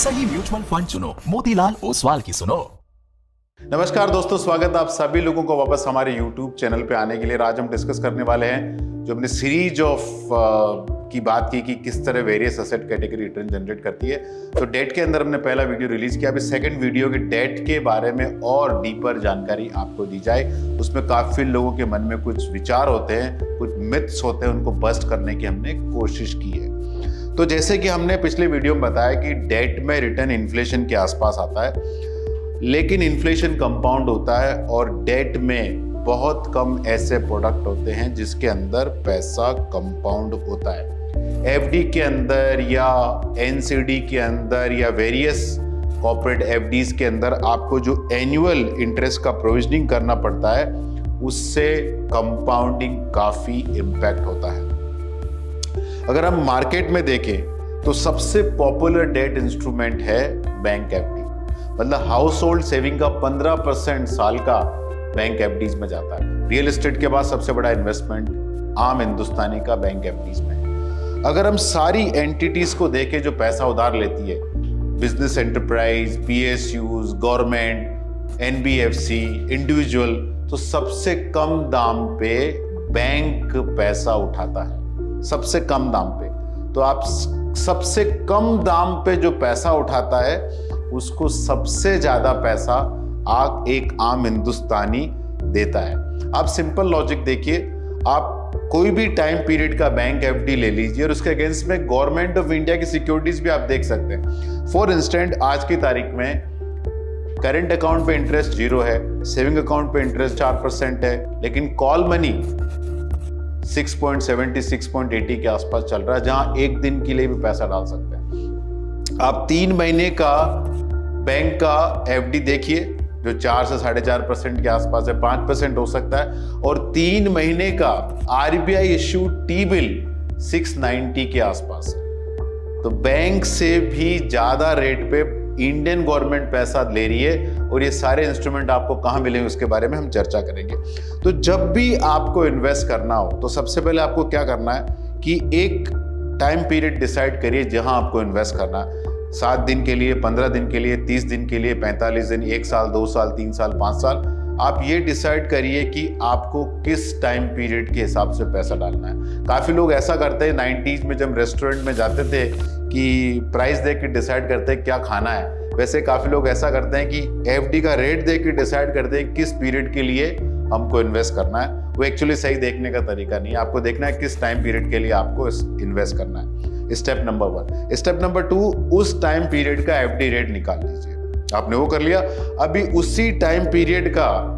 सही mutual fund चुनो, मोतीलाल ओसवाल की सुनो। नमस्कार दोस्तों, स्वागत है आप सभी लोगों को वापस हमारे YouTube चैनल पे आने के लिए। आज हम डिस्कस करने वाले हैं जो हमने सीरीज ऑफ की बात की कि किस तरह various asset category return generate करती है। तो डेट के अंदर हमने पहला वीडियो रिलीज किया। अभी सेकंड वीडियो के डेट के बारे में और डीपर जानकारी आपको दी जाए। उसमें काफी लोगों के मन में कुछ विचार होते हैं, कुछ मिथ्स होते हैं, उनको बस्ट करने की हमने कोशिश की है। तो जैसे कि हमने पिछले वीडियो में बताया कि डेट में रिटर्न इन्फ्लेशन के आसपास आता है, लेकिन इन्फ्लेशन कंपाउंड होता है और डेट में बहुत कम ऐसे प्रोडक्ट होते हैं जिसके अंदर पैसा कंपाउंड होता है। एफडी के अंदर या एनसीडी के अंदर या वेरियस कॉर्पोरेट एफडीज के अंदर आपको जो एनुअल इंटरेस्ट का प्रोविजनिंग करना पड़ता है, उससे कंपाउंडिंग काफी इम्पैक्ट होता है। अगर हम मार्केट में देखें तो सबसे पॉपुलर डेट इंस्ट्रूमेंट है बैंक एफडी। मतलब हाउस होल्ड सेविंग का 15% साल का बैंक एफडीज में जाता है। रियल एस्टेट के बाद सबसे बड़ा इन्वेस्टमेंट आम हिंदुस्तानी का बैंक एफडीज में है। अगर हम सारी एंटिटीज को देखें जो पैसा उधार लेती है, business enterprise, PSUs, government, NBFC, individual, तो सबसे कम दाम पे बैंक पैसा उठाता है, सबसे कम दाम पे। तो आप सबसे कम दाम पे जो पैसा उठाता है उसको सबसे ज्यादा पैसा एक आम हिंदुस्तानी देता है। आप सिंपल लॉजिक देखिए, आप कोई भी टाइम पीरियड का बैंक एफडी ले लीजिए और उसके अगेंस्ट में गवर्नमेंट ऑफ इंडिया की सिक्योरिटीज भी आप देख सकते हैं। फॉर इंस्टेंट आज की तारीख में करंट अकाउंट पे इंटरेस्ट 0 है, सेविंग अकाउंट पे इंटरेस्ट 4% है, लेकिन कॉल मनी 6.70 6.80 के आसपास चल रहा है, जहां एक दिन के लिए भी पैसा डाल सकते हैं। आप 3 महीने का बैंक का एफडी देखिए जो 4 से 4.5% के आसपास है, 5% हो सकता है, और 3 महीने का आरबीआई इश्यू टी बिल 690 के आसपास है। तो बैंक से भी ज्यादा रेट पे इंडियन गवर्नमेंट पैसा ले रही है, और ये सारे इंस्ट्रूमेंट आपको कहां मिलेंगे उसके बारे में हम चर्चा करेंगे। तो जब भी आपको इन्वेस्ट करना हो तो सबसे पहले आपको क्या करना है कि एक टाइम पीरियड डिसाइड करिए जहां आपको इन्वेस्ट करना है। 7 दिन के लिए, 15 दिन के लिए, 30 दिन के लिए, 45 दिन, 1 साल, 2 साल, 3 साल, 5 साल। आप ये डिसाइड करिए कि आपको किस टाइम पीरियड के हिसाब से पैसा डालना है। काफी लोग ऐसा करते हैं, 90s में जब रेस्टोरेंट में जाते थे कि प्राइस देख के डिसाइड करते हैं क्या खाना है, वैसे काफी लोग ऐसा करते हैं कि एफडी का रेट देख के डिसाइड करते हैं किस पीरियड के लिए हमको इन्वेस्ट करना है। वो एक्चुअली सही देखने का तरीका नहीं है। आपको देखना है किस टाइम पीरियड के लिए आपको इन्वेस्ट करना है। Step number 1। स्टेप नंबर 2, उस टाइम पीरियड का एफडी रेट निकाल लीजिए। आपने वो कर लिया। अभी उसी टाइम पीरियड का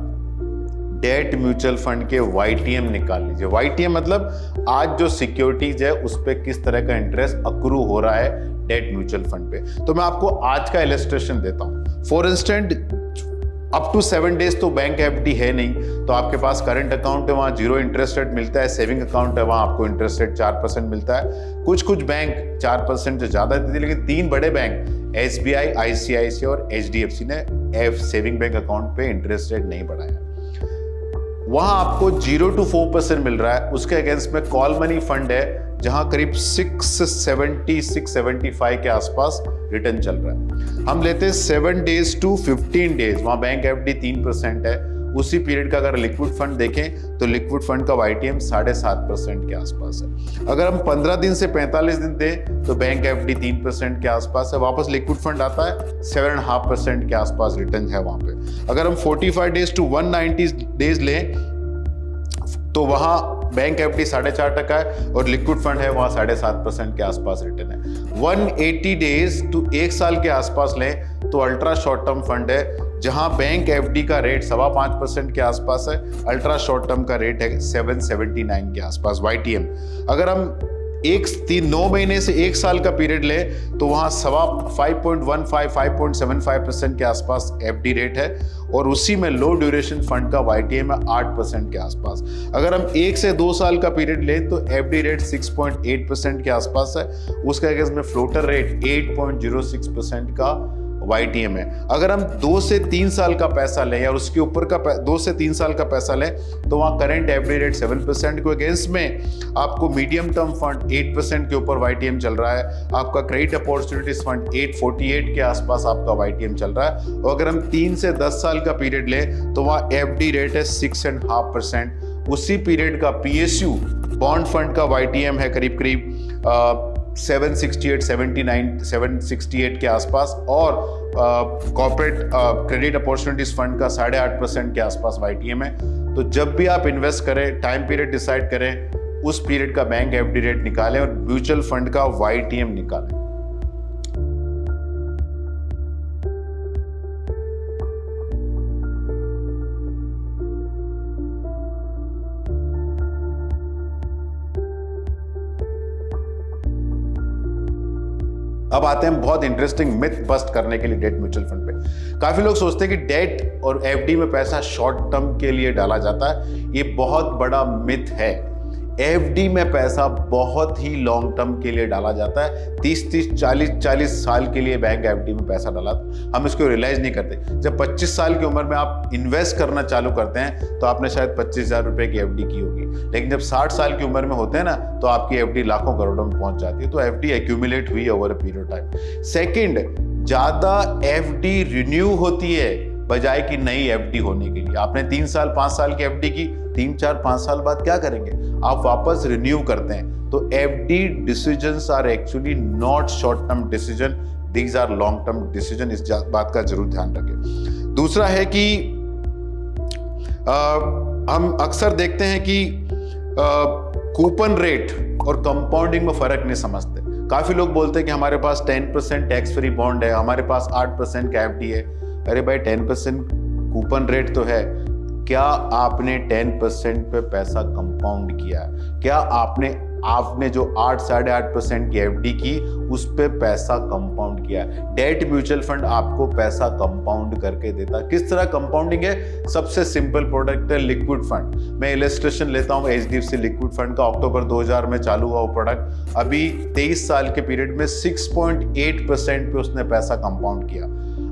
डेट म्यूचुअल फंड के वाईटीएम निकाल लीजिए। वाईटीएम मतलब आज जो सिक्योरिटीज है उस पे किस तरह का इंटरेस्ट अक्रू हो रहा है डेट म्यूचुअल फंड पे। तो मैं आपको आज का इलस्ट्रेशन देता हूं। For instant up to 7 days तो बैंक एफडी है नहीं, तो आपके पास करंट अकाउंट है, वहां 0 इंटरेस्ट रेट मिलता है। सेविंग अकाउंट है, वहां आपको इंटरेस्ट रेट 4% मिलता है। कुछ बैंक 4% से ज्यादा देते हैं, लेकिन 3 बड़े बैंक एसबीआई, आईसीआईसीआई और एचडीएफसी ने सेविंग बैंक अकाउंट पे इंटरेस्ट रेट नहीं बढ़ाया। वहां आपको 0 to 4% मिल रहा है। उसके अगेंस्ट में कॉल मनी फंड है जहां करीब 670 675 के आसपास रिटर्न चल रहा है। हम लेते हैं 7 डेज टू 15 डेज, वहां बैंक एफडी 3% है। उसी पीरियड का अगर लिक्विड फंड देखें तो लिक्विड फंड का वाईटीएम 7.5% के आसपास है। अगर हम 15 दिन से 45 दिन दें तो बैंक एफडी 3% के आसपास है। वापस लिक्विड फंड आता है, 7.5% के आसपास रिटर्न है वहां पे। अगर हम 45 डेज टू 190 डेज लें तो वहां बैंक एफडी 4.5% है और लिक्विड फंड है वहां 7.5% के आसपास रिटर्न है। 180 डेज टू 1 साल के आसपास लें तो अल्ट्रा शॉर्ट टर्म फंड है जहां बैंक एफडी का रेट 5.25% के आसपास है, अल्ट्रा शॉर्ट टर्म का रेट है 779 के आसपास वाईटीएम। अगर हम 9 महीने से 1 साल का पीरियड ले तो वहां 5.75% के आसपास एफडी रेट है, और उसी में लो ड्यूरेशन फंड का वाईटीएम है 8% के आसपास। अगर हम 1 से 2 साल का पीरियड ले तो एफडी रेट 6.8% के आसपास है। उसके अगेंस्ट में फ्लोटर रेट 8.06% का YTM है। अगर हम 2 से 3 साल का पैसा लें या उसके ऊपर का 2 से 3 साल का पैसा लें तो वहाँ करंट एफडी रेट 7% के अगेंस्ट में आपको मीडियम टर्म फंड 8% के ऊपर YTM चल रहा है। आपका क्रेडिट अपॉर्चुनिटीज फंड 848 के आसपास आपका YTM चल रहा है। और अगर हम 3 से 10 साल का पीरियड लें तो वहाँ एफडी रेट है 6.5%। उसी पीरियड का PSU बॉन्ड फंड का YTM है करीब करीब 768 के आसपास और कॉर्पोरेट क्रेडिट अपॉर्चुनिटीज फंड का 8.5% के आसपास YTM है। तो जब भी आप इन्वेस्ट करें, टाइम पीरियड डिसाइड करें, उस पीरियड का बैंक एफडी रेट निकालें और म्यूचुअल फंड का YTM निकालें। अब आते हैं बहुत इंटरेस्टिंग मिथ बस्ट करने के लिए डेट म्यूचुअल फंड पे। काफी लोग सोचते हैं कि डेट और एफडी में पैसा शॉर्ट टर्म के लिए डाला जाता है। ये बहुत बड़ा मिथ है। एफडी में पैसा बहुत ही लॉन्ग टर्म के लिए डाला जाता है। 30-40 साल के लिए बैंक एफडी में पैसा डाला, हम इसको रियलाइज नहीं करते। जब 25 साल की उम्र में आप इन्वेस्ट करना चालू करते हैं तो आपने शायद 25,000 रुपए की एफडी की होगी, लेकिन जब 60 साल की उम्र में होते हैं ना तो आपकी एफडी लाखों करोड़ों में पहुंच जाती है। तो एफडी एक्यूमुलेट हुई over a period of time. Second, ज्यादा एफडी रिन्यू होती है बजाय कि नई एफडी होने के लिए। आपने 3 साल 5 साल की एफडी की, 3, 4, 5 साल बाद क्या करेंगे? आप वापस रिन्यू करते हैं। तो FD decisions are actually not short term decision, these are long term decision. इस बात का जरूर ध्यान रखें। दूसरा है कि हम अक्सर देखते हैं कि कूपन रेट और कंपाउंडिंग में फर्क नहीं समझते। काफी लोग बोलते हैं कि हमारे पास 10% टैक्स फ्री बॉन्ड है, हमारे पास 8% का एफडी है। अरे भाई 10% कूपन रेट तो है, क्या आपने 10% पे पैसा कंपाउंड किया? क्या आपने जो 8-8.5% की एफडी की उस पे पैसा कंपाउंड किया? डेट म्यूचुअल फंड आपको पैसा कंपाउंड करके देता। किस तरह कंपाउंडिंग है? सबसे सिंपल प्रोडक्ट है लिक्विड फंड। मैं इलस्ट्रेशन लेता हूं HDFC लिक्विड फंड का। अक्टूबर 2000 में चालू हुआ वो प्रोडक्ट, अभी 23 साल के पीरियड में 6.8% पे उसने पैसा कंपाउंड किया।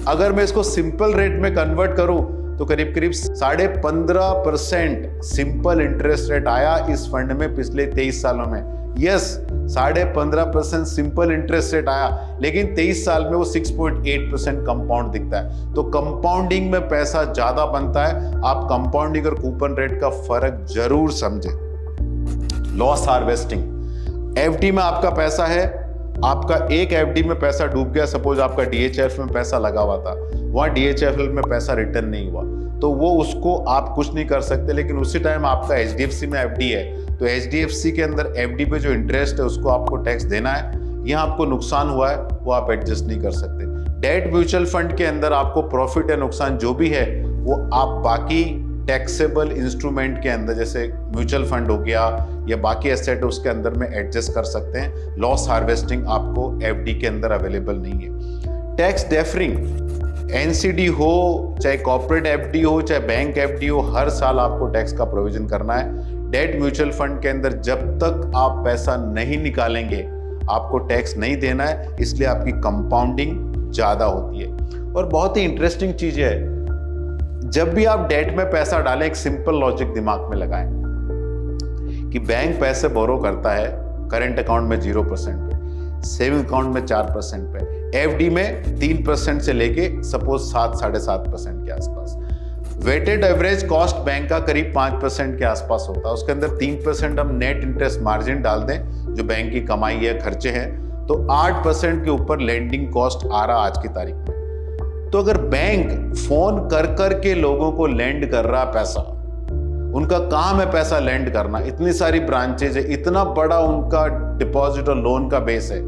अगर मैं इसको सिंपल रेट में कन्वर्ट करूं तो करीब करीब 15.5% सिंपल इंटरेस्ट रेट आया इस फंड में पिछले 23 सालों में। यस, 15.5% सिंपल इंटरेस्ट रेट आया, लेकिन 23 साल में वो 6.8% कंपाउंड दिखता है। तो कंपाउंडिंग में पैसा ज्यादा बनता है। आप कंपाउंडिंग और कूपन रेट का फर्क जरूर समझें। लॉस हार्वेस्टिंग, एफडी में आपका पैसा है, आपका एक एफडी में पैसा डूब गया, सपोज आपका DHF में पैसा लगा हुआ था, वहां DHF में पैसा रिटर्न नहीं हुआ, तो वो उसको आप कुछ नहीं कर सकते। लेकिन उसी टाइम आपका HDFC में एफडी है, तो HDFC के अंदर एफडी पे जो इंटरेस्ट है उसको आपको टैक्स देना है। यहाँ आपको नुकसान हुआ है वो आप एडजस्ट नहीं कर सकते। डेट म्यूचुअल फंड के अंदर आपको प्रॉफिट या नुकसान जो भी है वो आप बाकी टैक्सेबल इंस्ट्रूमेंट के अंदर, जैसे म्यूचुअल फंड हो गया या बाकी एसेट उसके अंदर में एडजस्ट कर सकते हैं। लॉस हार्वेस्टिंग आपको एफडी के अंदर अवेलेबल नहीं है। टैक्स डेफरिंग, NCD हो चाहे कॉर्पोरेट एफडी हो चाहे बैंक एफडी हो, हर साल आपको टैक्स का प्रोविजन करना है। डेट म्यूचुअल फंड के अंदर जब तक आप पैसा नहीं निकालेंगे आपको टैक्स नहीं देना है, इसलिए आपकी कंपाउंडिंग ज्यादा होती है। और बहुत ही इंटरेस्टिंग चीज है, जब भी आप डेट में पैसा डालें एक सिंपल लॉजिक दिमाग में लगाएं कि बैंक पैसे बोरो करता है करंट अकाउंट में 0% पे, सेविंग अकाउंट में 4% पे, एफडी में 3% से लेके सपोज 7-7.5% के आसपास। वेटेड एवरेज कॉस्ट बैंक का करीब 5% के आसपास होता है। उसके अंदर 3% हम नेट इंटरेस्ट मार्जिन डाल दें जो बैंक की कमाई है, खर्चे हैं, तो 8% के ऊपर लेंडिंग कॉस्ट आ रहा आज की तारीख में। तो अगर बैंक फोन कर कर के लोगों को लेंड कर रहा पैसा, उनका काम है पैसा लेंड करना, इतनी सारी ब्रांचेज है, इतना बड़ा उनका डिपॉजिट और लोन का बेस है,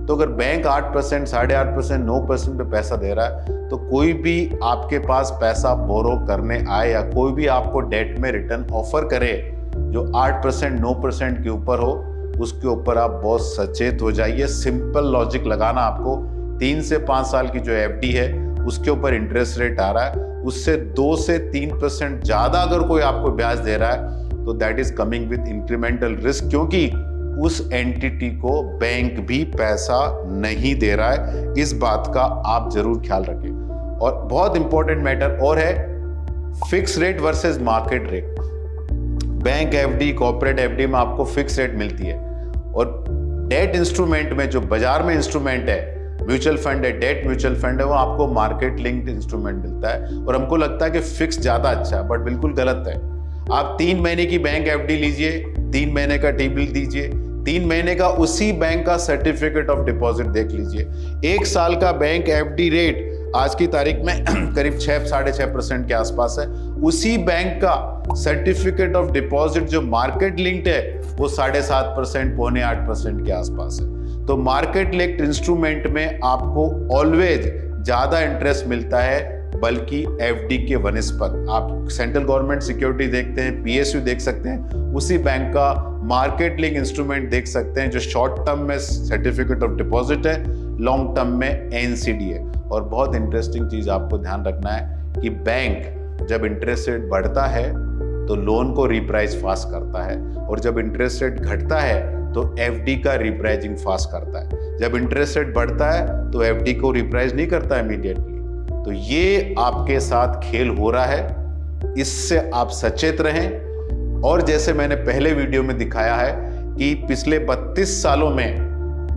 तो अगर बैंक 8%, 8.5%, 9% पे पैसा दे रहा है, तो कोई भी आपके पास पैसा बोरो करने आए या कोई भी आपको डेट में रिटर्न ऑफर करे जो 8%, 9% के ऊपर हो, उसके ऊपर आप बहुत सचेत हो जाइए। सिंपल लॉजिक लगाना आपको, 3 से 5 साल की जो एफडी है उसके ऊपर इंटरेस्ट रेट आ रहा है, उससे 2 से 3% ज्यादा अगर कोई आपको ब्याज दे रहा है तो that is coming with incremental risk, क्योंकि उस एंटिटी को बैंक भी पैसा नहीं दे रहा है। इस बात का आप जरूर ख्याल रखें। और बहुत इंपॉर्टेंट मैटर और है, fix rate versus market rate. Bank FD, corporate FD में आपको फिक्स रेट मिलती है, और डेट इंस्ट्रूमेंट में, जो बाजार में इंस्ट्रूमेंट है, म्यूचुअल फंड है, डेट म्यूचुअल फंड है, वो आपको मार्केट लिंक्ड इंस्ट्रूमेंट मिलता है। और हमको लगता है कि फिक्स ज्यादा अच्छा है, बट बिल्कुल गलत है। आप 3 महीने की बैंक एफडी लीजिए, 3 महीने का टी बिल दीजिए, 3 महीने का उसी बैंक का सर्टिफिकेट ऑफ डिपॉजिट देख लीजिए। 1 साल का बैंक एफडी रेट आज की तारीख में करीब 6-6.5% के आसपास है। उसी बैंक का सर्टिफिकेट ऑफ डिपॉजिट जो मार्केट लिंक्ड है वो 7.5%, 7.25% के आसपास है। तो मार्केट लिंक्ड इंस्ट्रूमेंट में आपको ऑलवेज ज्यादा इंटरेस्ट मिलता है, बल्कि एफडी के वनिस्पत। आप सेंट्रल गवर्नमेंट सिक्योरिटी देखते हैं, पीएसयू देख सकते हैं, उसी बैंक का मार्केट लिंक इंस्ट्रूमेंट देख सकते हैं, जो शॉर्ट टर्म में सर्टिफिकेट ऑफ डिपॉजिट है, लॉन्ग टर्म में एनसीडी है। और बहुत इंटरेस्टिंग चीज आपको ध्यान रखना है कि बैंक जब इंटरेस्ट रेट बढ़ता है तो लोन को रिप्राइस फास्ट करता है, और जब इंटरेस्ट रेट घटता है तो एफडी का रिप्राइजिंग फास्ट करता है। जब इंटरेस्ट रेट बढ़ता है तो एफडी को रिप्राइज नहीं करता इमीडिएटली। तो ये आपके साथ खेल हो रहा है, इससे आप सचेत रहें। और जैसे मैंने पहले वीडियो में दिखाया है कि पिछले 32 सालों में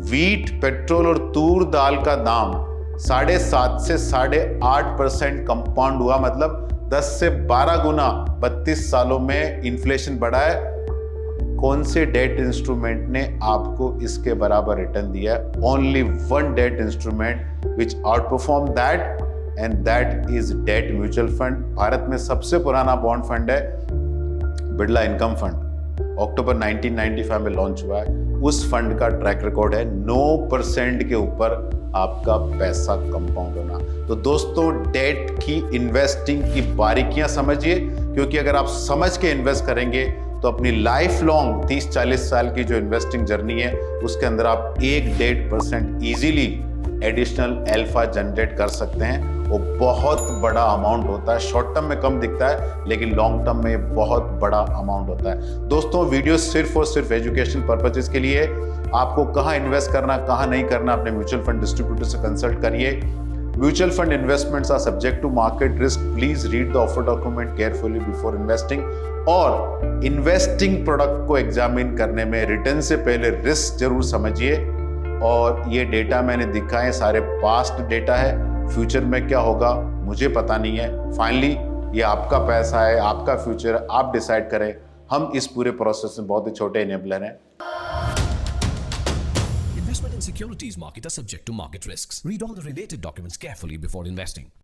वीट, पेट्रोल और तूर दाल का दाम 7.5 से 8.5% कंपाउंड हुआ, मतलब 10 से 12 गुना 32 सालों में इन्फ्लेशन बढ़ा है। कौन से डेट इंस्ट्रूमेंट ने आपको इसके बराबर रिटर्न दिया है? Only one debt instrument which out perform that, and that is debt mutual fund. Bharat में सबसे पुराना बॉन्ड फंड है बिरला इनकम फंड, अक्टूबर 1995 में लॉन्च हुआ है। उस फंड का ट्रैक रिकॉर्ड है 9% के ऊपर आपका पैसा कंपाउंड होना। तो दोस्तों, डेट की इन्वेस्टिंग की बारीकियां समझिए, क्योंकि अगर आप समझ के इन्वेस्ट करेंगे तो अपनी लाइफ लॉन्ग 30-40 साल की जो इन्वेस्टिंग जर्नी है उसके अंदर आप 1-1.5% इजीली एडिशनल अल्फा जनरेट कर सकते हैं। वो बहुत बड़ा अमाउंट होता है। शॉर्ट टर्म में कम दिखता है, लेकिन लॉन्ग टर्म में बहुत बड़ा अमाउंट होता है। दोस्तों, वीडियो सिर्फ और सिर्फ एजुकेशन पर्पसेस के लिए। आपको कहाँ इन्वेस्ट करना, कहाँ नहीं करना, अपने म्यूचुअल फंड डिस्ट्रीब्यूटर से कंसल्ट करिए। Mutual fund investments are subject to market risk. Please read the offer document carefully before investing. और इन्वेस्टिंग प्रोडक्ट को एग्जामिन करने में रिटर्न से पहले रिस्क जरूर समझिए। और ये डेटा मैंने दिखाए सारे पास्ट डेटा है, फ्यूचर में क्या होगा मुझे पता नहीं है। फाइनली ये आपका पैसा है, आपका फ्यूचर, आप डिसाइड करें। हम इस पूरे प्रोसेस में बहुत ही छोटे इनेबलर हैं। Investment in securities market are subject to market risks. Read all the related documents carefully before investing.